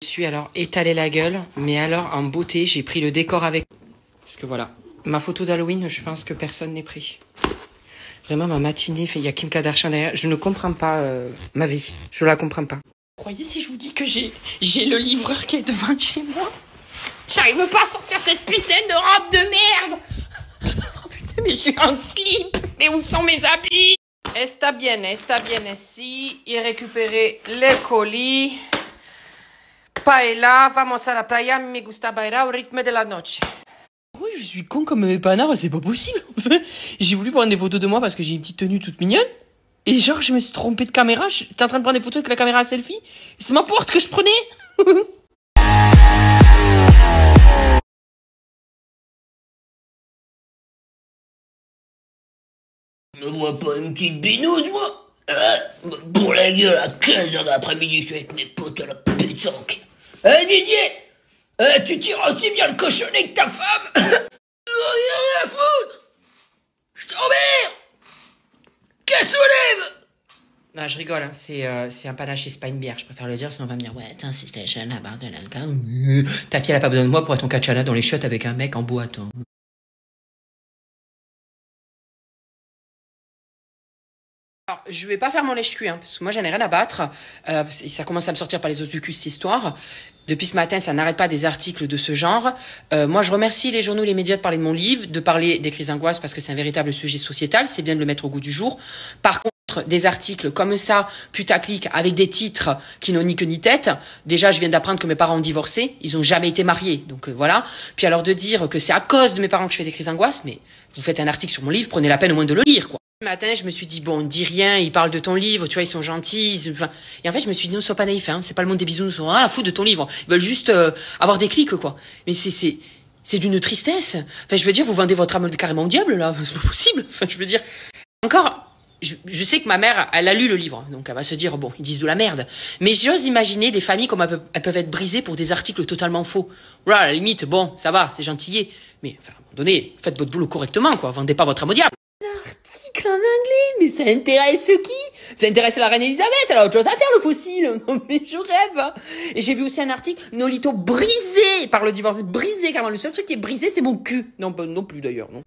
Je suis alors étalé la gueule, mais alors en beauté, j'ai pris le décor avec. Parce que voilà, ma photo d'Halloween, je pense que personne n'est pris. Vraiment, ma matinée, il y a Kim Kardashian derrière. Je ne comprends pas ma vie. Je la comprends pas. Vous croyez si je vous dis que j'ai le livreur qui est devant chez moi? J'arrive pas à sortir cette putain de robe de merde. Oh putain, mais je suis en slip. Mais où sont mes habits? Está bien, si. Y récupérer les colis. Paella, vamos a la playa, me gusta bailar au rythme de la noche. Oui, je suis con comme un panard, c'est pas possible. J'ai voulu prendre des photos de moi parce que j'ai une petite tenue toute mignonne. Et genre, je me suis trompée de caméra. J'étais en train de prendre des photos avec la caméra à selfie. C'est ma porte que je prenais. Me vois pas une petite binouse, moi? Pour la gueule, à 15h de l'après-midi, je suis avec mes potes à la pétanque. Didier, tu tires aussi bien le cochonnet que ta femme? Rien à foutre! Je t'emmerde! Qu'elle soulève! Non, je rigole, hein. C'est un panache et c'est pas une bière. Je préfère le dire, sinon on va me dire, ouais, attends, c'est la chaîne à barre de l'alcool. Ta fille, elle a pas besoin de moi pour être ton kachana dans les chiottes avec un mec en boîte. Hein. Alors, je vais pas faire mon lèche-cul, hein, parce que moi j'en ai rien à battre. Ça commence à me sortir par les os du cul cette histoire. Depuis ce matin, ça n'arrête pas des articles de ce genre. Moi, je remercie les journaux, les médias de parler de mon livre, de parler des crises d'angoisse parce que c'est un véritable sujet sociétal. C'est bien de le mettre au goût du jour. Par contre, des articles comme ça, putaclic, avec des titres qui n'ont ni queue ni tête. Déjà, je viens d'apprendre que mes parents ont divorcé. Ils ont jamais été mariés. Donc voilà. Puis alors de dire que c'est à cause de mes parents que je fais des crises d'angoisse, mais vous faites un article sur mon livre, prenez la peine au moins de le lire, quoi. Ce matin, je me suis dit, bon, dis rien, ils parlent de ton livre, tu vois, ils sont gentils. Enfin... Et en fait, je me suis dit, non, sois pas naïf, hein, c'est pas le monde des bisounours, on a rien à foutre de ton livre. Ils veulent juste avoir des clics, quoi. Mais c'est d'une tristesse. Enfin, je veux dire, vous vendez votre âme carrément au diable, là, c'est pas possible. Enfin, je veux dire, encore, je sais que ma mère, elle a lu le livre, donc elle va se dire, bon, ils disent de la merde. Mais j'ose imaginer des familles comme elles peuvent être brisées pour des articles totalement faux. Voilà, à la limite, bon, ça va, c'est gentillé. Mais, enfin, à un moment donné, faites votre boulot correctement, quoi. Vendez pas votre âme au diable. Article en anglais, mais ça intéresse qui? Ça intéresse la reine Elisabeth, elle a autre chose à faire, le fossile. Non mais je rêve, hein. Et j'ai vu aussi un article, Nolito brisé par le divorce, brisé, carrément. Le seul truc qui est brisé, c'est mon cul. Non, non plus d'ailleurs, non.